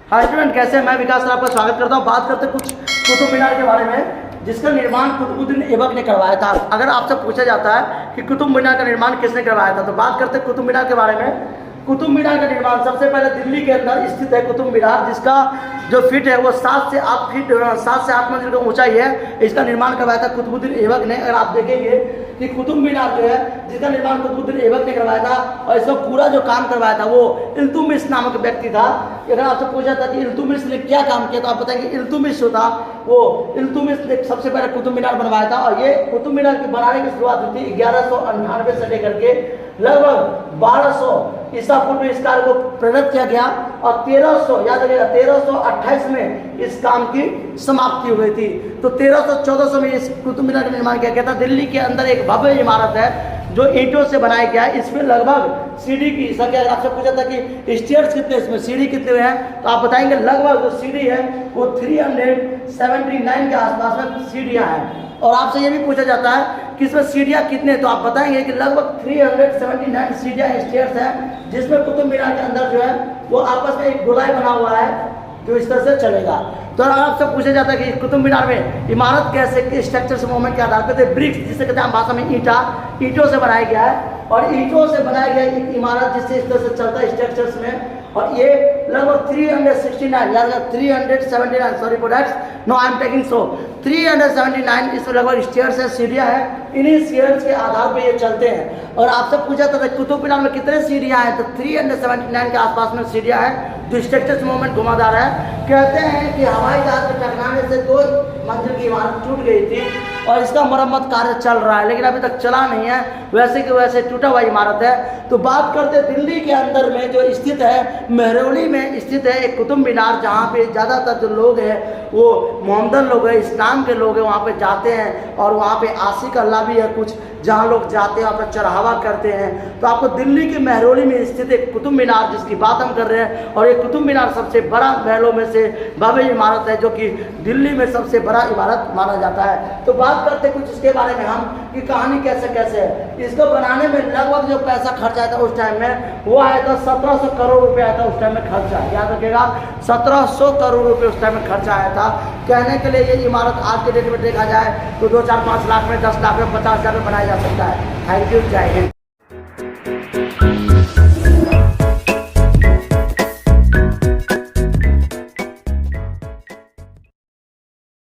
Hi student, कैसे हैं? मैं विकास सर आपका स्वागत करता हूं। बात करते कुछ कुतुब मीनार के बारे में जिसका निर्माण कुतुबुद्दीन ऐबक ने करवाया था। अगर आपसे पूछा जाता है कि कुतुब मीनार का निर्माण किसने करवाया था, तो बात करते हैं कुतुब मीनार के बारे में। कुतुब मीनार का निर्माण सबसे पहले दिल्ली के अंदर स्थित है कुतुब मीनार, जिसका जो फीट है वो 7 से 8 मंजिल का ऊंचाई है। इसका निर्माण करवाया था कुतुबुद्दीन ऐबक ने। अगर आप देखेंगे कि कुतुब मीनार जो है जिसका निर्माण कुतुबुद्दीन ऐबक ने करवाया था और इसका पूरा जो काम करवाया था वो इल्तुतमिश नामक व्यक्ति था। अगर आपसे पूछा था कि इल्तुतमिश ने क्या काम किया, तो आप बताएंगे इल्तुतमिश जो था वो इल्तुतमिश ने सबसे पहले कुतुब मीनार बनवाया था। और ये कुतुब मीनार की बनाने की शुरुआत हुई थी 1198 से लेकर के लगभग 1200 ईसा पूर्व इस कार्य को प्रेरित किया गया और 1300 याद रखिएगा 1328 में इस काम की समाप्ति हो गई थी। तो 1300-1400 में इस कुतुब मीनार का निर्माण किया गया था। दिल्ली के अंदर एक भव्य इमारत है जो ईंटों से बनाया गया है। इसमें लगभग सीढ़ी की संख्या, आपसे पूछा था कि स्टेयर्स कितने, इसमें सीढ़ी कितने हैं, तो आप बताएंगे लगभग जो सीढ़ी है वो 379 के आसपास में सीढ़ियाँ हैं। और आपसे ये भी पूछा जाता है कि इसमें सीढ़ियाँ कितने, तो आप बताएंगे कि लगभग 379 सीढ़ियाँ स्टेयर्स हैं, जिसमें कुतुब मीनार के अंदर जो है वो आपस में एक गोलाई बना हुआ है जो इस तरह से चलेगा। तो आपसे पूछा जाता है कि कुतुब मीनार में इमारत कैसे के स्ट्रक्चर से मूवमेंट के आधार पर ब्रिक्स, जिसे कहते हैं भाषा में ईंटों से बनाया गया है। और ईंटों से बनाया गया एक इमारत जिससे इस तरह से चलता है स्ट्रक्चर्स में। और ये लगभग 379 sorry for that, no I am taking so 379 इसमें लगभग स्टेयर्स है, सीढ़ियाँ हैं। इन्हीं स्टेयर्स के आधार पे ये चलते हैं। और आपसे पूछा था कुतुब मीनार में कितने सीढ़ियाँ हैं, तो 379 के आसपास में सीढ़ियाँ हैं जो स्ट्रक्चर्स मूवमेंट घुमादार है। कहते हैं कि हवाई जहाज के टकराने से 2 मंजिल की इमारत टूट गई थी और इसका मरम्मत कार्य चल रहा है, लेकिन अभी तक चला नहीं है, वैसे कि वैसे टूटा हुआ इमारत है। तो बात करते दिल्ली के अंदर में जो स्थित है, मेहरौली में स्थित है एक कुतुब मीनार, जहाँ पे ज़्यादातर जो लोग हैं वो मोहम्मदन लोग हैं, इस्लाम के लोग हैं, वहाँ पे जाते हैं। और वहाँ पे आशिक अल्लाह भी है कुछ, जहाँ लोग जाते हैं वहाँ पर चढ़ावा करते हैं। तो आपको दिल्ली के मेहरौली में स्थित एक कुतुब मीनार जिसकी बात हम कर रहे हैं, और ये कुतुब मीनार सबसे बड़ा महलों में से भव्य इमारत है जो कि दिल्ली में सबसे बड़ा इमारत माना जाता है। तो बात करते कुछ इसके बारे में हम कि कहानी कैसे कैसे है। इसको बनाने में लगभग जो पैसा खर्च आया था उस टाइम में वो आया था 1700 करोड़ रुपये आया था उस टाइम में खर्चा। याद रखिएगा 1700 करोड़ रुपये उस टाइम में खर्चा आया था। कहने के लिए ये इमारत आज के डेट में देखा जाए तो 2, 4, 5 लाख में, 10 लाख में, 50,000 में बनाया जा सकता है। थैंक यू, जय हिंद।